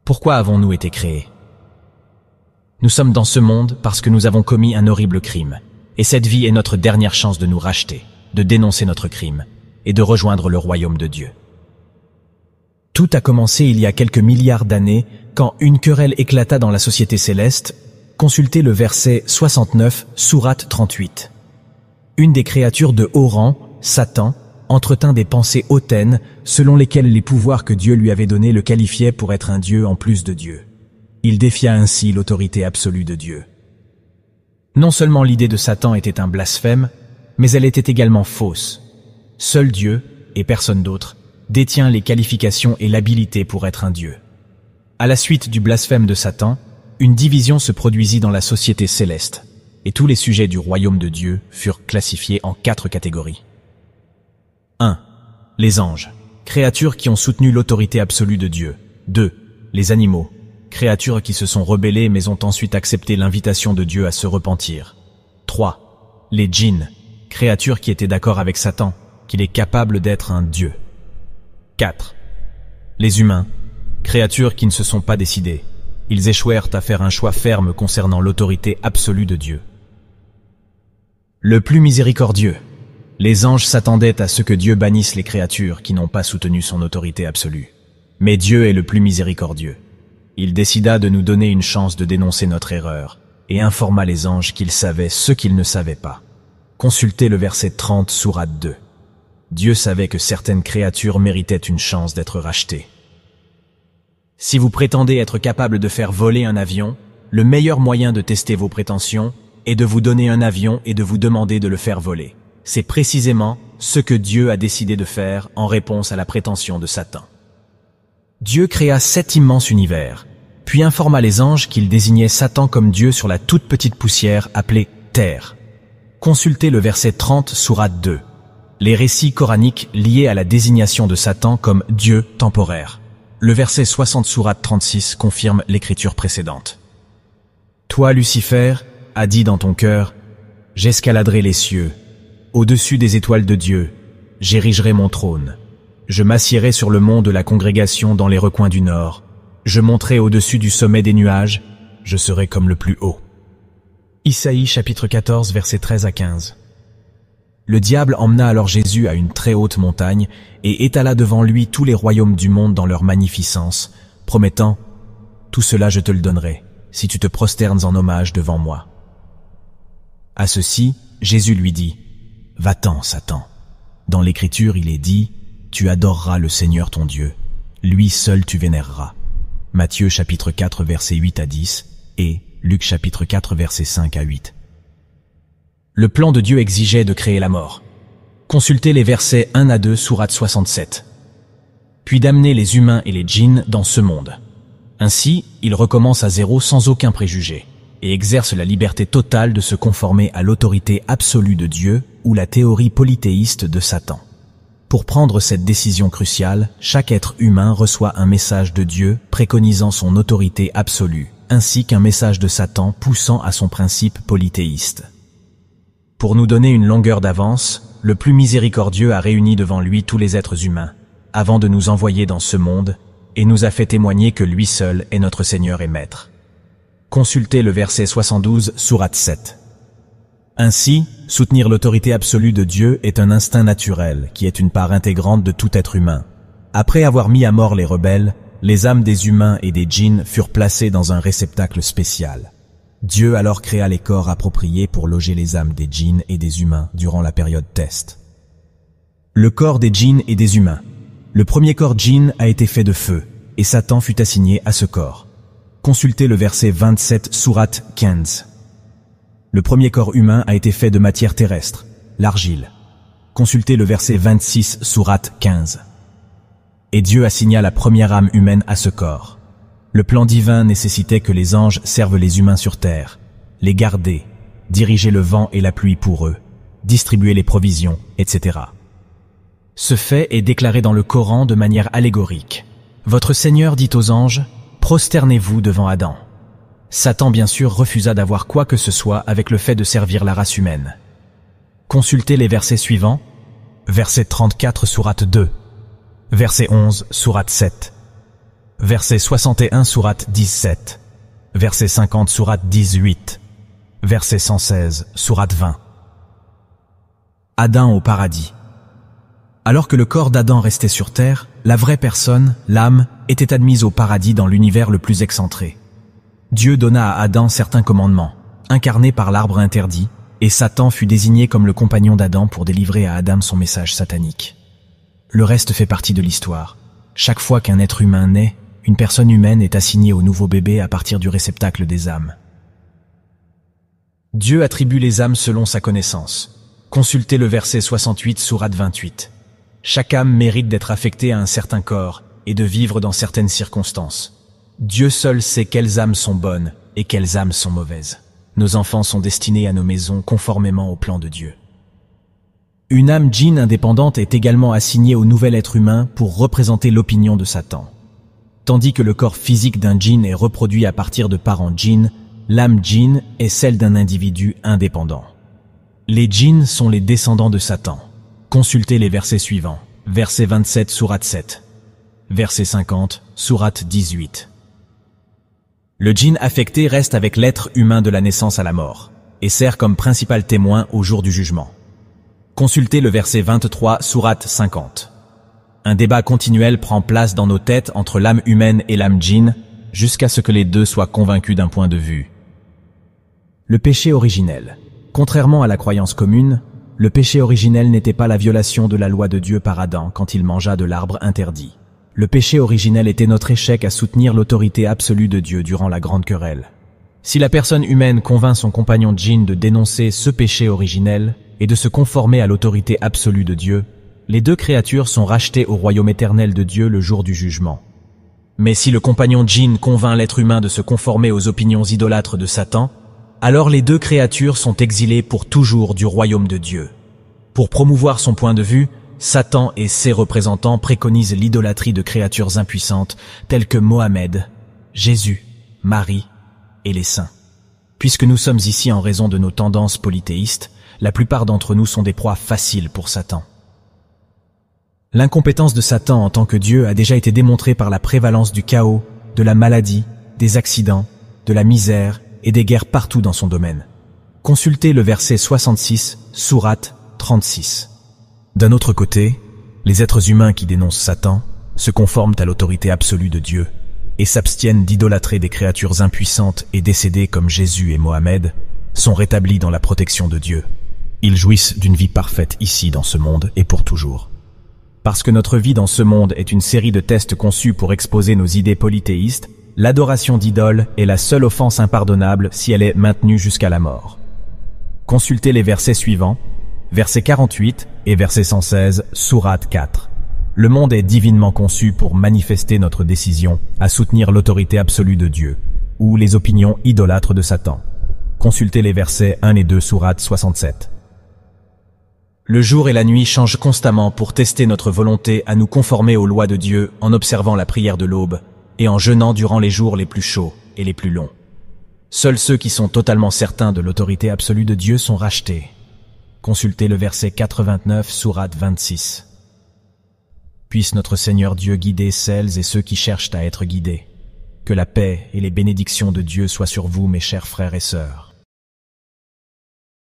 Pourquoi avons-nous été créés? Nous sommes dans ce monde parce que nous avons commis un horrible crime. Et cette vie est notre dernière chance de nous racheter, de dénoncer notre crime et de rejoindre le royaume de Dieu. Tout a commencé il y a quelques milliards d'années quand une querelle éclata dans la société céleste. Consultez le verset 69, sourate 38. Une des créatures de haut rang, Satan, entretint des pensées hautaines selon lesquelles les pouvoirs que Dieu lui avait donnés le qualifiaient pour être un Dieu en plus de Dieu. Il défia ainsi l'autorité absolue de Dieu. Non seulement l'idée de Satan était un blasphème, mais elle était également fausse. Seul Dieu, et personne d'autre, détient les qualifications et l'habilité pour être un Dieu. À la suite du blasphème de Satan, une division se produisit dans la société céleste, et tous les sujets du royaume de Dieu furent classifiés en 4 catégories. 1. Les anges, créatures qui ont soutenu l'autorité absolue de Dieu. 2. Les animaux, créatures qui se sont rebellées mais ont ensuite accepté l'invitation de Dieu à se repentir. 3. Les djinns, créatures qui étaient d'accord avec Satan, qu'il est capable d'être un Dieu. 4. Les humains, créatures qui ne se sont pas décidées. Ils échouèrent à faire un choix ferme concernant l'autorité absolue de Dieu. Le plus miséricordieux. Les anges s'attendaient à ce que Dieu bannisse les créatures qui n'ont pas soutenu son autorité absolue. Mais Dieu est le plus miséricordieux. Il décida de nous donner une chance de dénoncer notre erreur et informa les anges qu'ils savaient ce qu'ils ne savaient pas. Consultez le verset 30, sourate 2. Dieu savait que certaines créatures méritaient une chance d'être rachetées. Si vous prétendez être capable de faire voler un avion, le meilleur moyen de tester vos prétentions est de vous donner un avion et de vous demander de le faire voler. C'est précisément ce que Dieu a décidé de faire en réponse à la prétention de Satan. Dieu créa 7 immenses univers, puis informa les anges qu'il désignait Satan comme Dieu sur la toute petite poussière appelée Terre. Consultez le verset 30, sourate 2. Les récits coraniques liés à la désignation de Satan comme Dieu temporaire. Le verset 60, sourate 36 confirme l'écriture précédente. Toi, Lucifer, as dit dans ton cœur, j'escaladerai les cieux. Au-dessus des étoiles de Dieu, j'érigerai mon trône. Je m'assiérai sur le mont de la congrégation dans les recoins du nord. Je monterai au-dessus du sommet des nuages. Je serai comme le plus haut. Isaïe chapitre 14, versets 13 à 15. Le diable emmena alors Jésus à une très haute montagne et étala devant lui tous les royaumes du monde dans leur magnificence, promettant « Tout cela je te le donnerai, si tu te prosternes en hommage devant moi. » À ceci, Jésus lui dit « Va-t'en, Satan. Dans l'Écriture, il est dit « Tu adoreras le Seigneur ton Dieu. Lui seul tu vénéreras. » Matthieu chapitre 4, versets 8 à 10 et Luc chapitre 4, versets 5 à 8. Le plan de Dieu exigeait de créer la mort. Consultez les versets 1 à 2, sourate 67. Puis d'amener les humains et les djinns dans ce monde. Ainsi, il recommence à zéro sans aucun préjugé et exerce la liberté totale de se conformer à l'autorité absolue de Dieu ou la théorie polythéiste de Satan. Pour prendre cette décision cruciale, chaque être humain reçoit un message de Dieu préconisant son autorité absolue, ainsi qu'un message de Satan poussant à son principe polythéiste. Pour nous donner une longueur d'avance, le plus miséricordieux a réuni devant lui tous les êtres humains, avant de nous envoyer dans ce monde, et nous a fait témoigner que lui seul est notre Seigneur et Maître. Consultez le verset 72, sourate 7. Ainsi, soutenir l'autorité absolue de Dieu est un instinct naturel qui est une part intégrante de tout être humain. Après avoir mis à mort les rebelles, les âmes des humains et des djinns furent placées dans un réceptacle spécial. Dieu alors créa les corps appropriés pour loger les âmes des djinns et des humains durant la période test. Le corps des djinns et des humains. Le premier corps djinn a été fait de feu, et Satan fut assigné à ce corps. Consultez le verset 27, sourate 15. Le premier corps humain a été fait de matière terrestre, l'argile. Consultez le verset 26, sourate 15. Et Dieu assigna la première âme humaine à ce corps. Le plan divin nécessitait que les anges servent les humains sur terre, les garder, diriger le vent et la pluie pour eux, distribuer les provisions, etc. Ce fait est déclaré dans le Coran de manière allégorique. Votre Seigneur dit aux anges, « Prosternez-vous devant Adam ». Satan bien sûr refusa d'avoir quoi que ce soit avec le fait de servir la race humaine. Consultez les versets suivants, verset 34 sourate 2, verset 11 sourate 7, Verset 61, sourate 17. Verset 50, sourate 18. Verset 116, sourate 20. Adam au paradis. Alors que le corps d'Adam restait sur terre, la vraie personne, l'âme, était admise au paradis dans l'univers le plus excentré. Dieu donna à Adam certains commandements, incarnés par l'arbre interdit, et Satan fut désigné comme le compagnon d'Adam pour délivrer à Adam son message satanique. Le reste fait partie de l'histoire. Chaque fois qu'un être humain naît, une personne humaine est assignée au nouveau bébé à partir du réceptacle des âmes. Dieu attribue les âmes selon sa connaissance. Consultez le verset 68, sourate 28. Chaque âme mérite d'être affectée à un certain corps et de vivre dans certaines circonstances. Dieu seul sait quelles âmes sont bonnes et quelles âmes sont mauvaises. Nos enfants sont destinés à nos maisons conformément au plan de Dieu. Une âme djinn indépendante est également assignée au nouvel être humain pour représenter l'opinion de Satan. Tandis que le corps physique d'un djinn est reproduit à partir de parents djinns, l'âme djinn est celle d'un individu indépendant. Les djinns sont les descendants de Satan. Consultez les versets suivants. Verset 27, sourate 7. Verset 50, sourate 18. Le djinn affecté reste avec l'être humain de la naissance à la mort et sert comme principal témoin au jour du jugement. Consultez le verset 23, sourate 50. Un débat continuel prend place dans nos têtes entre l'âme humaine et l'âme djinn jusqu'à ce que les deux soient convaincus d'un point de vue. Le péché originel. Contrairement à la croyance commune, le péché originel n'était pas la violation de la loi de Dieu par Adam quand il mangea de l'arbre interdit. Le péché originel était notre échec à soutenir l'autorité absolue de Dieu durant la grande querelle. Si la personne humaine convainc son compagnon djinn de dénoncer ce péché originel et de se conformer à l'autorité absolue de Dieu, les deux créatures sont rachetées au royaume éternel de Dieu le jour du jugement. Mais si le compagnon djinn convainc l'être humain de se conformer aux opinions idolâtres de Satan, alors les deux créatures sont exilées pour toujours du royaume de Dieu. Pour promouvoir son point de vue, Satan et ses représentants préconisent l'idolâtrie de créatures impuissantes telles que Mohamed, Jésus, Marie et les saints. Puisque nous sommes ici en raison de nos tendances polythéistes, la plupart d'entre nous sont des proies faciles pour Satan. L'incompétence de Satan en tant que Dieu a déjà été démontrée par la prévalence du chaos, de la maladie, des accidents, de la misère et des guerres partout dans son domaine. Consultez le verset 66, sourate 36. D'un autre côté, les êtres humains qui dénoncent Satan se conforment à l'autorité absolue de Dieu et s'abstiennent d'idolâtrer des créatures impuissantes et décédées comme Jésus et Mohamed, sont rétablis dans la protection de Dieu. Ils jouissent d'une vie parfaite ici dans ce monde et pour toujours. Parce que notre vie dans ce monde est une série de tests conçus pour exposer nos idées polythéistes, l'adoration d'idoles est la seule offense impardonnable si elle est maintenue jusqu'à la mort. Consultez les versets suivants, verset 48 et verset 116, sourate 4. Le monde est divinement conçu pour manifester notre décision à soutenir l'autorité absolue de Dieu, ou les opinions idolâtres de Satan. Consultez les versets 1 et 2, sourate 67. Le jour et la nuit changent constamment pour tester notre volonté à nous conformer aux lois de Dieu en observant la prière de l'aube et en jeûnant durant les jours les plus chauds et les plus longs. Seuls ceux qui sont totalement certains de l'autorité absolue de Dieu sont rachetés. Consultez le verset 89, sourate 26. Puisse notre Seigneur Dieu guider celles et ceux qui cherchent à être guidés. Que la paix et les bénédictions de Dieu soient sur vous, mes chers frères et sœurs.